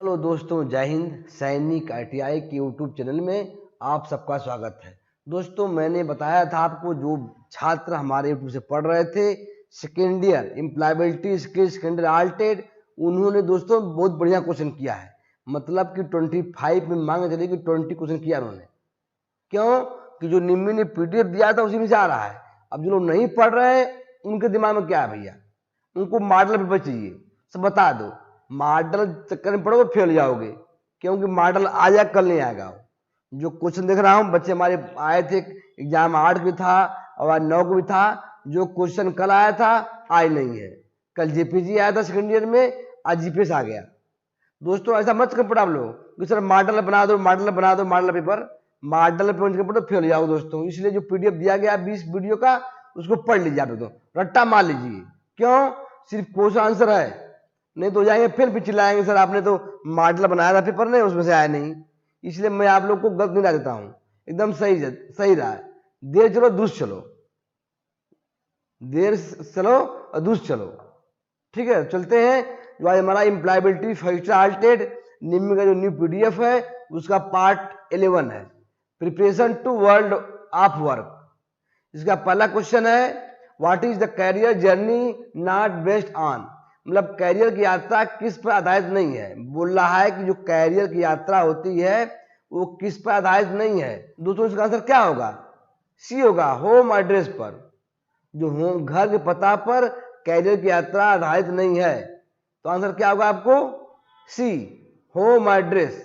Hello दोस्तों, जय हिंद। सैनिक ITI के यूट्यूब चैनल में आप सबका स्वागत है। दोस्तों, मैंने बताया था आपको जो छात्र हमारे यूट्यूब से पढ़ रहे थे second year employability skill second year आल्टेड, उन्होंने दोस्तों बहुत बढ़िया क्वेश्चन किया है। मतलब कि 25 में मांग चली कि 20 क्वेश्चन किया उन्होंने। क्यों कि जो निम्मी ने PDF दिया था उसी में से आ रहा है। अब जो लोग नहीं पढ़ रहे हैं उनके दिमाग में क्या है भैया, उनको मॉडल पेपर चाहिए। सब बता दो, मॉडल चक्कर में पड़ोगे फेल जाओगे, क्योंकि मॉडल आज या कल नहीं आएगा। जो क्वेश्चन देख रहा हूँ, बच्चे हमारे आए थे, एग्जाम 8 भी था और आज 9 भी था। जो क्वेश्चन कल आया था आज नहीं है। कल JPG आया था सेकेंड ईयर में, आज GPS आ गया। दोस्तों ऐसा मत कर पड़ा आप लोग कि सर मॉडल बना दो मॉडल पेपर। मॉडल पेपर तो फेल जाओ दोस्तों। इसलिए जो PDF दिया गया 20 वीडियो का, उसको पढ़ लीजिए आप लोग, रट्टा मार लीजिए। क्यों? सिर्फ क्वेश्चन आंसर है, नहीं तो जाएंगे फिर चिल्लाएंगे सर आपने तो मॉडल बनाया था पेपर नहीं, उसमें से आया नहीं। इसलिए मैं आप लोग को गलत नहीं देता हूँ, एकदम सही रहा है। देर चलो दुरुस्त चलो, देर चलो और दुरुस्त चलो। ठीक है, चलते हैं। जो आज हमारा एम्प्लॉयबिलिटी फर्स्ट आल्टेड निम्न का जो न्यू PDF है उसका पार्ट 11 है, preparation to world of work. इसका पहला क्वेश्चन है, what is the career journey not based on. मतलब कैरियर की यात्रा किस पर आधारित नहीं है। बोल रहा है कि जो कैरियर की यात्रा होती है वो किस पर आधारित नहीं है। दोस्तों इसका आंसर क्या होगा? C होगा, होम एड्रेस पर। जो होम घर के पता पर कैरियर की यात्रा आधारित नहीं है, तो आंसर क्या होगा आपको? C, home address.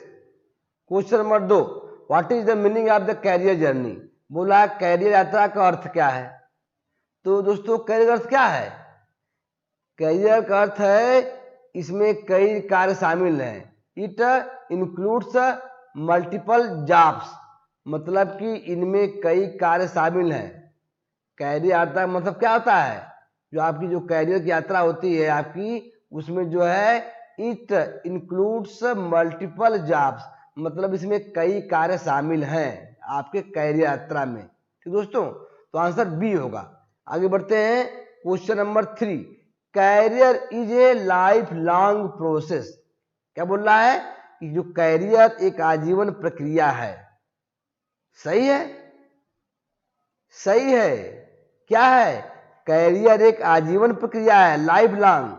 Question number 2, what is the meaning of the career journey. बोला कैरियर यात्रा का अर्थ क्या है। तो दोस्तों कैरियर अर्थ क्या है? कैरियर का अर्थ है इसमें कई कार्य शामिल हैं। It includes multiple jobs. मतलब कि इनमें कई कार्य शामिल हैं। कैरियर यात्रा मतलब क्या होता है? जो आपकी जो कैरियर की यात्रा होती है आपकी, उसमें जो है इट इंक्लूड्स मल्टीपल जॉब्स, मतलब इसमें कई कार्य शामिल हैं आपके कैरियर यात्रा में। ठीक दोस्तों, तो आंसर B होगा। आगे बढ़ते हैं। Question number 3, career is a lifelong process. क्या बोल रहा है कि जो कैरियर एक आजीवन प्रक्रिया है। सही है, सही है। क्या है? कैरियर एक आजीवन प्रक्रिया है, लाइफ लॉन्ग।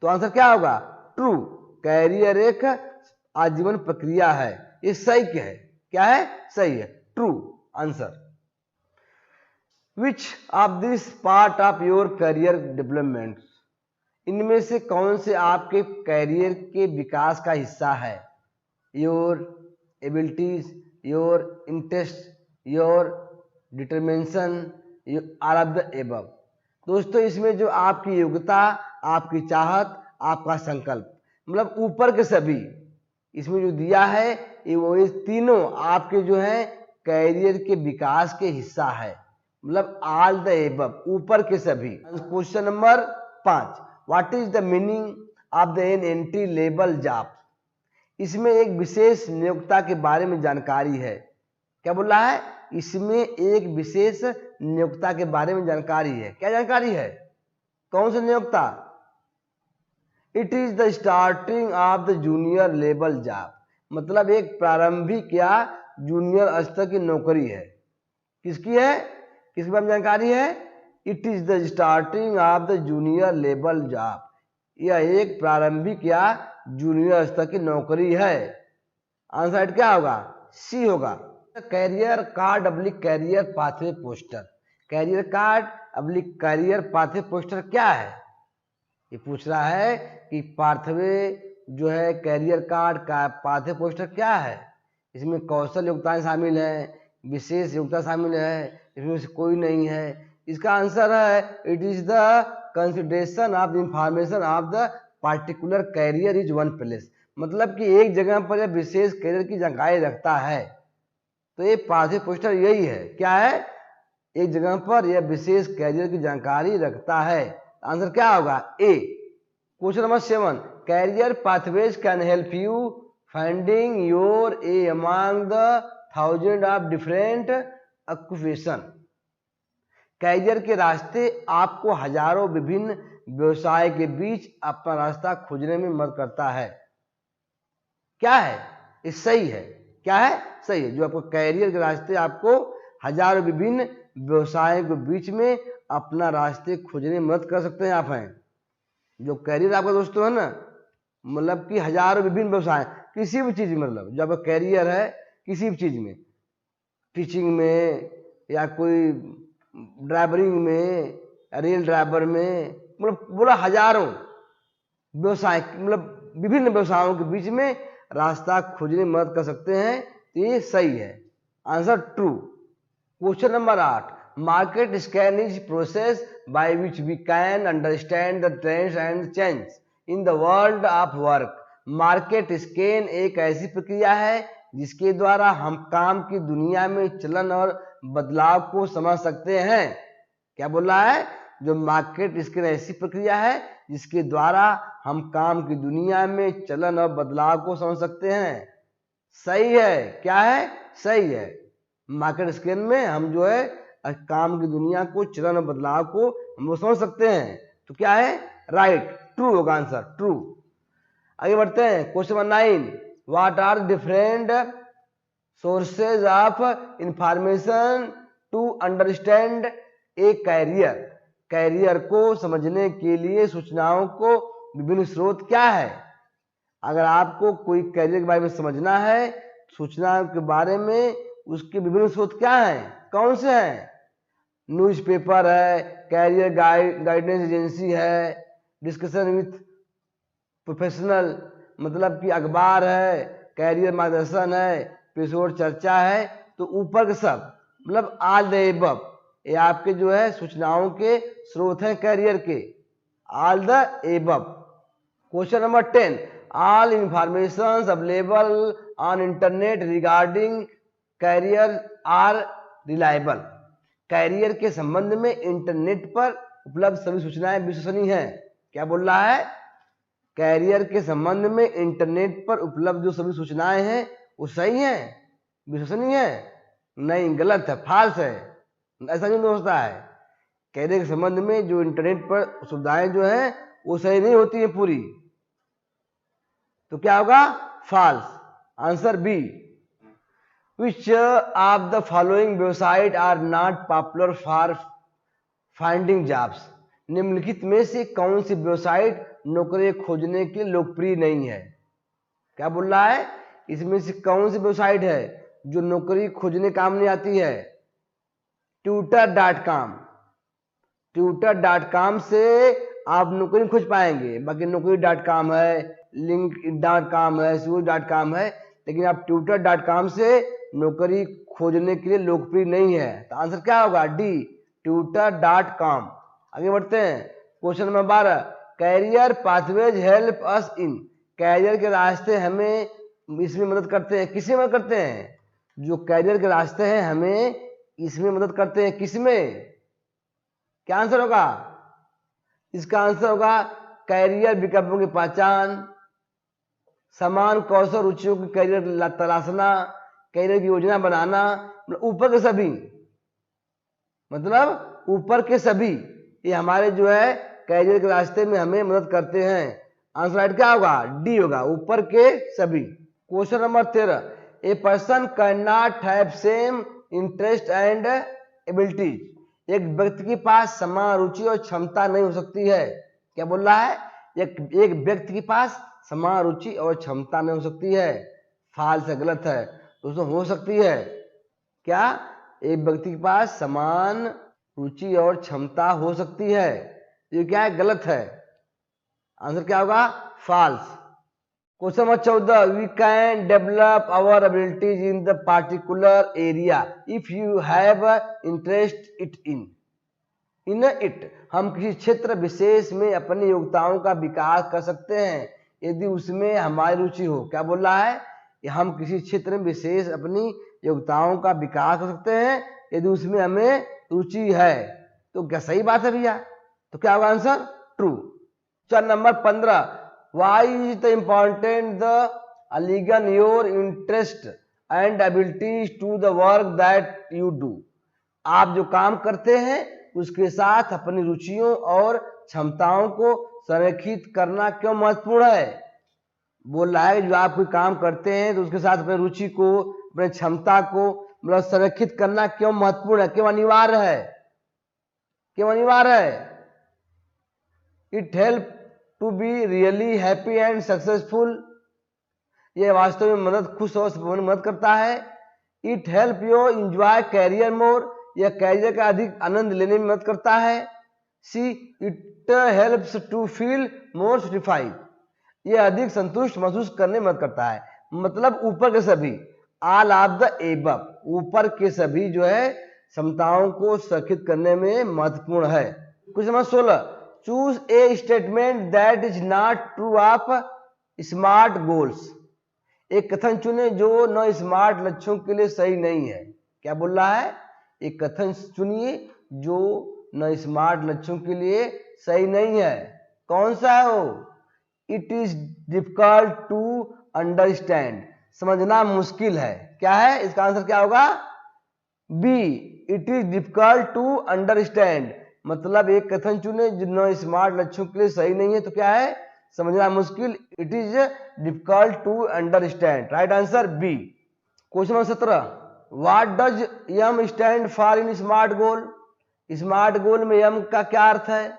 तो आंसर क्या होगा? ट्रू, कैरियर एक आजीवन प्रक्रिया है। ये सही क्या है? सही है, true answer. Which of this part of your career development. इनमें से कौन से आपके कैरियर के विकास का हिस्सा है? Your abilities, your interest, your determination, all of the above. दोस्तों इसमें जो आपकी योग्यता, आपकी चाहत, आपका संकल्प, मतलब ऊपर के सभी इसमें जो दिया है ये तीनों आपके जो है कैरियर के विकास के हिस्सा है। मतलब ऑल द एबव, ऊपर के सभी। Question number 5, what is the meaning of the an entry level job. इसमें एक विशेष नियोक्ता के बारे में जानकारी है। क्या बोल रहा है? इसमें एक विशेष नियोक्ता के बारे में जानकारी है। क्या जानकारी है? कौन सा नियोक्ता? It is the starting of the junior level job. मतलब एक प्रारंभिक या जूनियर स्तर की नौकरी है। किसकी है? किसके बारे में जानकारी है? It is the starting of the junior level job. यह एक प्रारंभिक या जूनियर स्तर की नौकरी है। आंसर क्या होगा? C होगा। कैरियर कार्ड अब्लिक career pathway poster. Career card अब्लिक कैरियर पाथवे पोस्टर क्या है? ये पूछ रहा है कि पाथवे जो है कैरियर कार्ड का पाथवे पोस्टर क्या है। इसमें कौशल योग्यताएं शामिल है, विशेष योग्यता शामिल है, इसमें से कोई नहीं है। इसका आंसर है it is the consideration of the information of the particular career is one place. मतलब कि एक जगह पर यह विशेष कैरियर की जानकारी रखता है। तो ये पाथवे पोस्टर यही है। क्या है? एक जगह पर यह विशेष कैरियर की जानकारी रखता है। आंसर क्या होगा? A। Question number 7, career pathways can help you finding your a among the thousand of different occupation. Career के रास्ते आपको हजारों विभिन्न व्यवसाय के बीच अपना रास्ता खोजने में मदद करता है। क्या है? ये सही है। क्या है? सही है। जो आपको कैरियर के रास्ते आपको हजारों विभिन्न व्यवसायों के बीच में अपना रास्ते खोजने में मदद कर सकते हैं। आप हैं जो कैरियर आपका दोस्तों है ना, मतलब कि हजारों विभिन्न व्यवसाय किसी भी चीज में, मतलब जो आपका कैरियर है किसी भी चीज में, टीचिंग में या कोई ड्राइवरिंग में, रेल ड्राइवर में, मतलब बोला हजारों व्यवसाय, मतलब विभिन्न व्यवसायों के बीच में रास्ता खोजने में मदद कर सकते हैं। तो ये सही है। Answer true. Question number 8, market scan is process by which we can understand the trends and change in the world of work. Market scan एक ऐसी प्रक्रिया है जिसके द्वारा हम काम की दुनिया में चलन और बदलाव को समझ सकते हैं। क्या बोल रहा है? जो मार्केट स्कैन ऐसी प्रक्रिया है जिसके द्वारा हम काम की दुनिया में चलन और बदलाव को समझ सकते हैं। सही है। क्या है? सही है। मार्केट स्कैन में हम जो है काम की दुनिया को, चलन और बदलाव को हम लोग समझ सकते हैं। तो क्या है? राइट, ट्रू होगा आंसर, ट्रू। आगे बढ़ते हैं। Question number 9, what are different sources of information to understand a career. Career को समझने के लिए सूचनाओं को विभिन्न स्रोत क्या है? अगर आपको कोई कैरियर के बारे में समझना है, सूचनाओं के बारे में, उसके विभिन्न स्रोत क्या हैं? कौन से हैं? न्यूज़पेपर है, कैरियर गाइडेंस एजेंसी है, डिस्कशन विथ प्रोफेशनल मतलब कि अखबार है, कैरियर मार्गदर्शन है, पेशेवर चर्चा है। तो ऊपर के सब मतलब ऑल द एबव, ये आपके जो है सूचनाओं के स्रोत हैं कैरियर के, all the above. Question number 10, all information available on internet regarding career are reliable. Career के संबंध में इंटरनेट पर उपलब्ध सभी सूचनाएं विश्वसनीय हैं। क्या बोल रहा है? कैरियर के संबंध में इंटरनेट पर उपलब्ध जो सभी सूचनाएं हैं वो सही हैं, विश्वसनीय है? नहीं, गलत है, फाल्स है। ऐसा नहीं होता है। कैरियर के संबंध में जो इंटरनेट पर सुविधाएं जो है वो सही नहीं होती है पूरी। तो क्या होगा? False. Answer B. Which of the following website are not popular for finding jobs. निम्नलिखित में से कौन सी वेबसाइट नौकरी खोजने के लिए लोकप्रिय नहीं है? क्या बोल रहा है? इसमें से कौन सी वेबसाइट है जो नौकरी खोजने काम नहीं आती है? ट्यूटर.com। ट्यूटर.com से आप नौकरी खोज पाएंगे। बाकी नौकरी.com है, लिंक्ड.com है, सूर्य.com है, लेकिन आप ट्यूटर.com से नौकरी खोजने के लिए लोकप्रिय नहीं है। तो आंसर क्या होगा? D, tutor. आगे बढ़ते हैं। Question number 12, career pathways help us in. Career के रास्ते हमें इसमें मदद करते हैं। किसमें मदद करते हैं? जो कैरियर के रास्ते हैं हमें इसमें मदद करते हैं। किसमें? क्या आंसर होगा? इसका आंसर होगा कैरियर विकल्पों की पहचान, समान कौशल रुचियों की कैरियर तलाशना, कैरियर की योजना बनाना, ऊपर के सभी, मतलब ऊपर के सभी ये हमारे जो है कैरियर के रास्ते में हमें मदद करते हैं। आंसर राइट क्या होगा? डी होगा, ऊपर के सभी। Question number 13, a person can not have same interest and abilities. एक व्यक्ति के पास समान रुचि और क्षमता नहीं हो सकती है। क्या बोल रहा है? एक व्यक्ति के पास समान रुचि और क्षमता नहीं हो सकती है। फाल्स है, गलत है। दोस्तों हो सकती है। क्या? एक व्यक्ति के पास समान रुचि और क्षमता हो सकती है। ये क्या है? गलत है। आंसर क्या होगा? False. Question number 14, we can develop our abilities in the particular area if you have interest in it. हम किसी क्षेत्र विशेष में अपनी योग्यताओं का विकास कर सकते हैं यदि उसमें हमारी रुचि हो। क्या बोल रहा है? हम किसी क्षेत्र में विशेष अपनी योग्यताओं का विकास कर सकते हैं यदि उसमें हमें रुचि है। तो क्या सही बात है भैया? तो क्या होगा आंसर? ट्रू। चल number 15, why is the important the align your interest and abilities to the work that you do. आप जो काम करते हैं उसके साथ अपनी रुचियों और क्षमताओं को संरेखित करना क्यों महत्वपूर्ण है? बोल रहा है जो आप कोई काम करते हैं तो उसके साथ अपनी रुचि को, अपनी क्षमता को मतलब संरेखित करना क्यों महत्वपूर्ण है, क्यों अनिवार्य है, क्यों अनिवार्य है? It help to be really happy and successful, ये वास्तव में मदद, खुश और सफल मदद करता है। It help you enjoy career more, यह कैरियर का अधिक आनंद लेने में मदद करता है। C it helps to feel more satisfied, यह अधिक संतुष्ट महसूस करने में मदद करता है। मतलब ऊपर के सभी, ऑल ऑफ द एबव, ऊपर के सभी जो है क्षमताओं को संरेखित करने में महत्वपूर्ण है। Question number 16, choose a statement that is not true of smart goals, एक कथन चुने जो न स्मार्ट लक्ष्यों के लिए सही नहीं है। क्या बोल रहा है? एक कथन चुनिए जो न स्मार्ट लक्ष्यों के लिए सही नहीं है। कौन सा है वो? It is difficult to understand, समझना मुश्किल है। क्या है इसका आंसर? क्या होगा? B, it is difficult to understand. मतलब एक कथन चुने जो न स्मार्ट लक्ष्यों के लिए सही नहीं है तो क्या है? समझना मुश्किल, it is difficult to understand. Right answer B. Question number 17, what does M stand for in smart goal, smart goal में यम का क्या अर्थ है?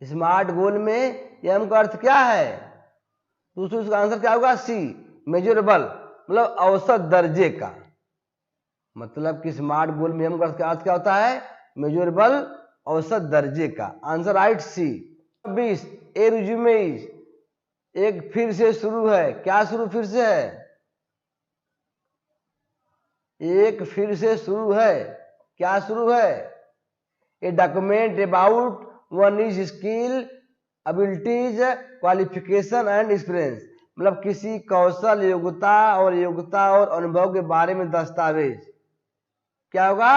स्मार्ट गोल में यम का अर्थ क्या है? दूसरा उसका आंसर क्या होगा? सी, मेजरेबल, मतलब औसत दर्जे का। मतलब कि स्मार्ट गोल में यम का अर्थ क्या होता है? मेजरेबल, औसत दर्जे का। Answer right C. 20, a resume is, एक फिर से शुरू है। क्या शुरू फिर से है? एक फिर से शुरू है। क्या शुरू है? A document about one is skill, abilities, qualification and experience, मतलब किसी कौशल, योग्यता और अनुभव के बारे में दस्तावेज। क्या होगा?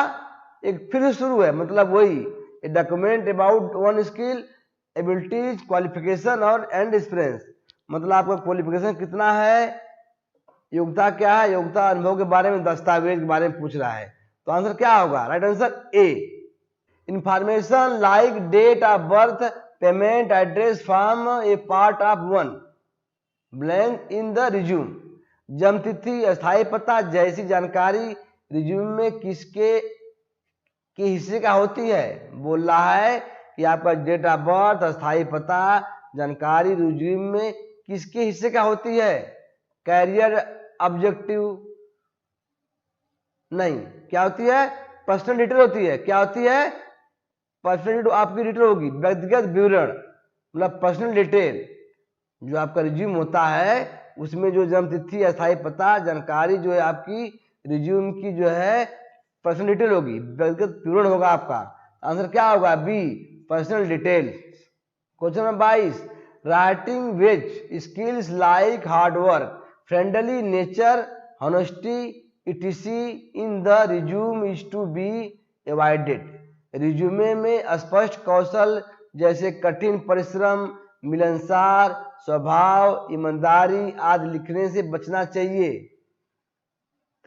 एक फिर से शुरू है, मतलब वही a document about one skill, abilities, qualification और एंड एक्सपीरियंस, मतलब आपका क्वालिफिकेशन कितना है, योग्यता क्या है, योग्यता अनुभव के बारे में, दस्तावेज के बारे में पूछ रहा है। तो आंसर क्या होगा? Right answer A. Information like date of birth, payment address form a part of one blank in the resume, जन्म तिथि, अस्थायी पता जैसी जानकारी रिज्यूम में किसके के हिस्से का होती है? बोल रहा है कि आपका डेट ऑफ बर्थ, अस्थायी पता जानकारी रिज्यूम में किसके हिस्से का होती है? कैरियर ऑब्जेक्टिव नहीं, क्या होती है? पर्सनल डिटेल होती है। क्या होती है? पर्सनल डिटेल आपकी डिटेल होगी, व्यक्तिगत विवरण, मतलब पर्सनल डिटेल। जो आपका रिज्यूम होता है उसमें जो जन्म तिथि, अस्थायी पता जानकारी जो है आपकी रिज्यूम की जो है पर्सनल डिटेल होगी, व्यक्तिगत विवरण होगा आपका। आंसर क्या होगा? B, personal detail. Question number 22, writing which skills like hard work, friendly nature, honesty etc in the resume is to be avoided, resume में स्पष्ट कौशल जैसे कठिन परिश्रम, मिलनसार स्वभाव, ईमानदारी आदि लिखने से बचना चाहिए।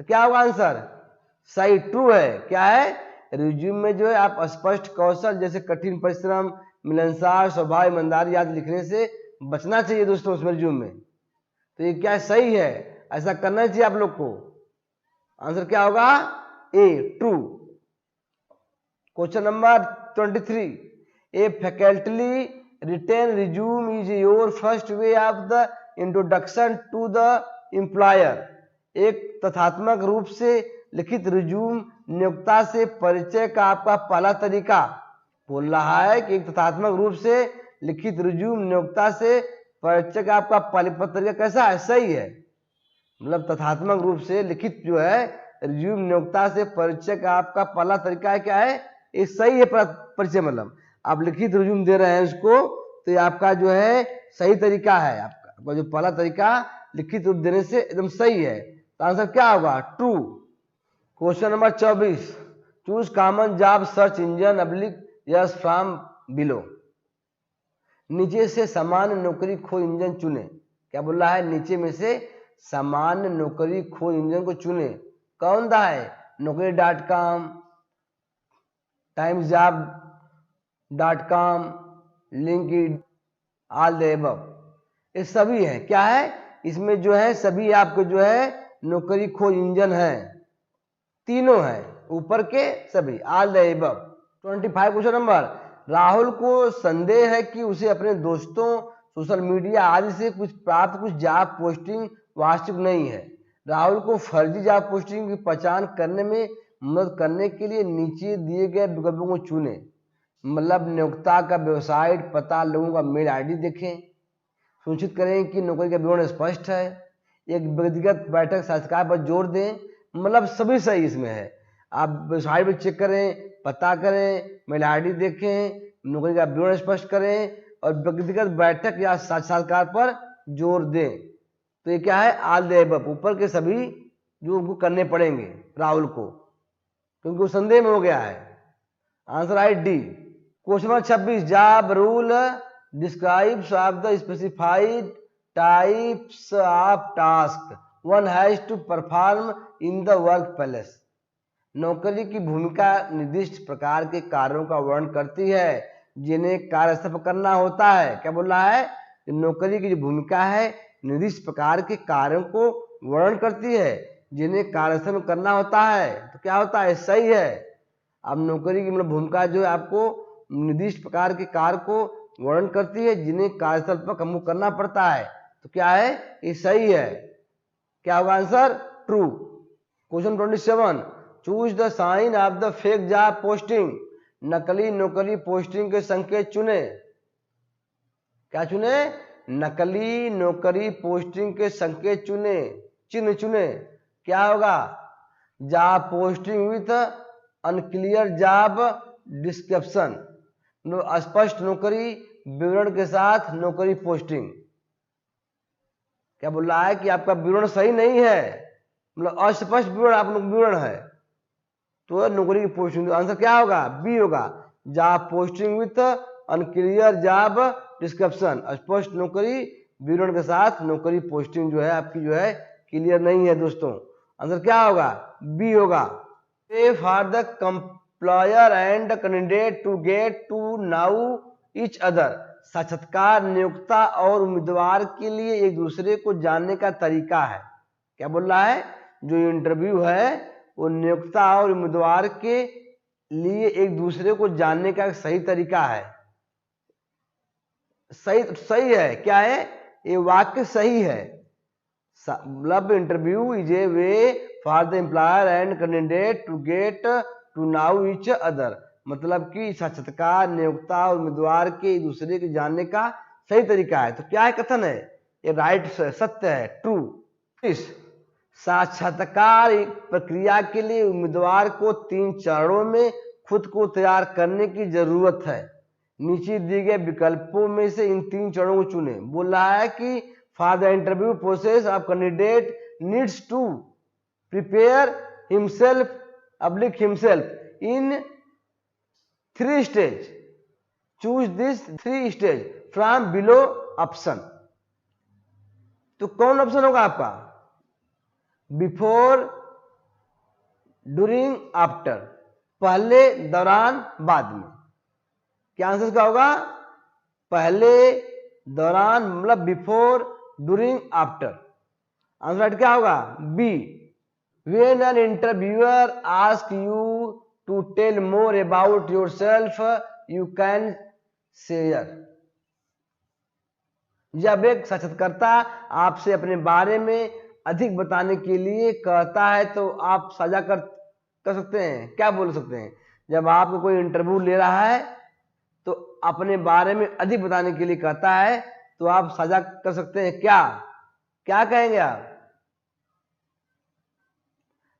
तो क्या होगा आंसर? सही, ट्रू है। क्या है? रिज्यूम में जो है आप स्पष्ट कौशल जैसे कठिन परिश्रम, मिलनसार स्वभाव, ईमानदारी आदि लिखने से बचना चाहिए दोस्तों उसमें, रिज्यूम में। तो ये क्या सही है, ऐसा करना चाहिए आप लोग को। आंसर क्या होगा? A, true. Question number 23, a faculty written resume is your first way of the introduction to the employer, एक तथ्यात्मक रूप से लिखित रिज्यूम नियोक्ता से परिचय का आपका पहला तरीका। बोल रहा है कि एक तथ्यात्मक रूप से लिखित रिज्यूम नियोक्ता से परिचय का आपका पहला तरीका कैसा है? सही है। मतलब तथ्यात्मक रूप से लिखित जो है रिज्यूम नियोक्ता से परिचय का आपका पहला तरीका है। क्या है? ये सही है परिचय, मतलब आप लिखित रिज्यूम दे रहे हैं उसको तो ये आपका जो है सही तरीका है। आपका जो पहला तरीका लिखित रूप देने से एकदम सही है। तो आंसर क्या होगा? True. Question number 24, choose common job search engine oblique yes from below, नीचे से सामान्य नौकरी खोज इंजन चुने। क्या बोल रहा है? नीचे में से सामान्य नौकरी खोज इंजन को चुने। कौन सा है? Naukri.com, times job .com, LinkedIn, all the above, ये सभी है। क्या है इसमें जो है सभी आपके जो है नौकरी खोज इंजन है, तीनों है ऊपर के सभी, all the above. 25 question number, Rahul को संदेह है कि उसे अपने दोस्तों सोशल मीडिया आदि से कुछ जॉब पोस्टिंग वास्तविक नहीं है। राहुल को फर्जी जॉब पोस्टिंग की पहचान करने में मदद करने के लिए नीचे दिए गए विकल्पों को चुने। मतलब नियोक्ता का वेबसाइट पता, लोगों का मेल आईडी देखें, सुनिश्चित करें कि नौकरी का विवरण स्पष्ट है, एक व्यक्तिगत बैठक साक्षात्कार पर जोर दें। मतलब सभी सही इसमें है। आप वेबसाइट पर चेक करें, पता करें, मेल आईडी देखें, नौकरी का विवरण स्पष्ट करें और व्यक्तिगत बैठक या साक्षात्कार पर जोर दें। तो ये क्या है, ऑल द अबव, ऊपर के सभी जो उनको करने पड़ेंगे राहुल को, क्योंकि वो संदेह में हो गया है। आंसर आई D. Question number 26, job role describes of the specified types of task one has to perform in the workplace. नौकरी की भूमिका निर्दिष्ट प्रकार के कार्यों का वर्णन करती है जिन्हें कार्यस्थल पर करना होता है। क्या बोल रहा है, नौकरी की जो भूमिका है निर्दिष्ट प्रकार के कार्यों को वर्णन करती है जिन्हें कार्यस्थल में करना होता है। तो क्या होता है, सही है। अब नौकरी की मतलब भूमिका जो है आपको निर्दिष्ट प्रकार के कार्य को वर्णन करती है जिन्हें कार्यस्थल पर हमको करना पड़ता है। तो क्या है, ये सही है। क्या होगा answer, true. Question 27, choose the sign of the fake job posting. नकली नौकरी पोस्टिंग के संकेत चुने। क्या चुने, नकली नौकरी पोस्टिंग के संकेत चुने, चिन्ह चुने। क्या होगा, job posting with unclear job description, अस्पष्ट नौकरी विवरण के साथ नौकरी पोस्टिंग। क्या बोल रहा है कि आपका विवरण सही नहीं है, मतलब अस्पष्ट विवरण आप विवरण है, तो नौकरी की पोस्टिंग। आंसर क्या होगा, बी होगा, job posting with unclear job description, अस्पष्ट नौकरी विवरण के साथ नौकरी पोस्टिंग जो है आपकी जो है क्लियर नहीं है दोस्तों। आंसर क्या होगा, बी होगा। For the employer and candidate to get to know each other. साक्षात्कार नियोक्ता और उम्मीदवार के लिए एक दूसरे को जानने का तरीका है। क्या बोल रहा है, जो इंटरव्यू है वो नियोक्ता और उम्मीदवार के लिए एक दूसरे को जानने का एक सही तरीका है। सही है। क्या है, ये वाक्य सही है। मतलब interview is a way for the employer and candidate to get to know each other. मतलब कि साक्षात्कार नियोक्ता और उम्मीदवार के एक दूसरे के जानने का सही तरीका है। तो क्या है, कथन है, ये राइट सत्य है, ट्रू। इस साक्षात्कार प्रक्रिया के लिए उम्मीदवार को 3 चरणों में खुद को तैयार करने की जरूरत है। नीचे दिए गए विकल्पों में से इन 3 चरणों को चुने। बोल रहा है कि for the interview process of candidate needs to prepare himself in 3 stage. Choose this 3 stage from below option. तो कौन ऑप्शन होगा आपका, बिफोर, ड्यूरिंग, आफ्टर, पहले, दौरान, बाद में। क्या आंसर क्या होगा, पहले, दौरान, मतलब बिफोर, ड्यूरिंग, आफ्टर। आंसर क्या होगा, B. When an interviewer ask you to tell more about yourself you can share. जब एक साक्षात्कारकर्ता आपसे अपने बारे में अधिक बताने के लिए कहता है तो आप साझा कर सकते हैं। क्या बोल सकते हैं, जब आपको कोई इंटरव्यू ले रहा है तो अपने बारे में अधिक बताने के लिए कहता है तो आप साझा कर सकते हैं। क्या क्या कहेंगे आप,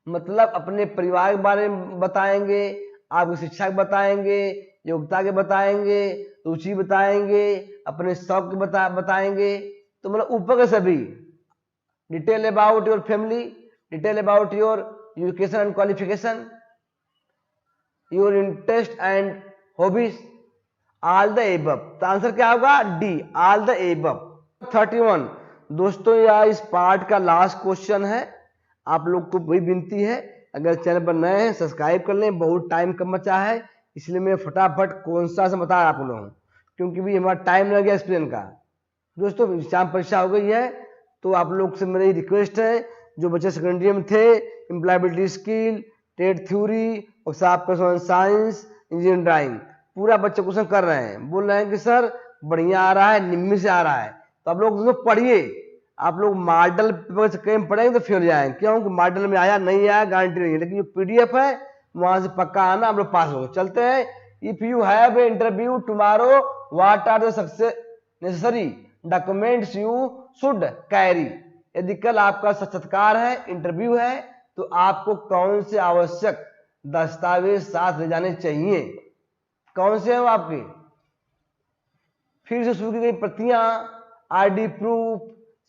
मतलब अपने परिवार के बारे में बताएंगे, आपकी शिक्षा के बताएंगे, योग्यता के बताएंगे, रुचि बताएंगे, अपने शौक के बताएंगे। तो मतलब ऊपर के सभी, detail about your family, detail about your education and qualification, your interest and hobbies, all the above. तो आंसर क्या होगा, डी, ऑल द एबव। 31 दोस्तों, यह इस पार्ट का लास्ट क्वेश्चन है। आप लोग को वही विनती है, अगर चैनल पर नए हैं सब्सक्राइब कर लें, बहुत टाइम कम बचा है। इसलिए मैं फटाफट कौन सा से बता आप लोगों, क्योंकि भी हमारा टाइम लग गया एक्सप्लेन का। दोस्तों एग्जाम परीक्षा हो गई है, तो आप लोग से मेरी रिक्वेस्ट है, जो बच्चे सेकेंडरी में थे, एम्प्लॉयबिलिटी स्किल, टेट थ्योरी और आपका साइंस, इंजीनियरिंग ड्राइंग, पूरा बच्चे क्वेश्चन कर रहे हैं, बोल रहे हैं कि सर बढ़िया आ रहा है, निम्न से आ रहा है। तो आप लोग उसको पढ़िए। आप लोग मॉडल पेपर से कहीं पढ़ेंगे तो फेल जाएंगे, क्योंकि मॉडल में आया नहीं आया गारंटी नहीं है, लेकिन जो पीडीएफ है वहां से पक्का आना, हम लोग पास होंगे। चलते हैं। If you have a interview tomorrow, what are the success necessary documents you should carry. यदि कल आपका साक्षात्कार है, इंटरव्यू है, तो आपको कौन से आवश्यक दस्तावेज साथ ले जाने चाहिए? कौन से है वो आपके? फिर से शुरू की गई प्रतियां, आईडी प्रूफ,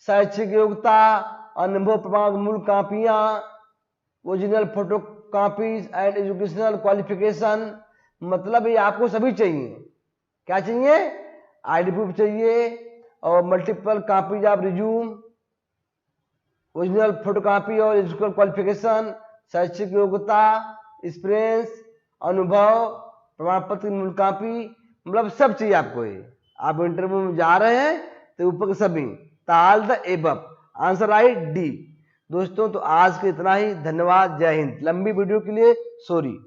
शैक्षिक योग्यता, अनुभव प्रमाण मूल कापियां, original photo copies and educational qualification. मतलब ये आपको सभी चाहिए। क्या चाहिए? आईडी प्रूफ चाहिए और multiple copies of resume, original photo copy और एजुकेशनल क्वालिफिकेशन, शैक्षिक योग्यता, एक्सपीरियंस, अनुभव प्रमाण पत्र की मूल कॉपी, मतलब सब चाहिए आपको। ये आप इंटरव्यू में जा रहे हैं तो ऊपर के सभी ताल the above, answer right D. दोस्तों तो आज के इतना ही, धन्यवाद, जय हिंद। लंबी वीडियो के लिए सॉरी।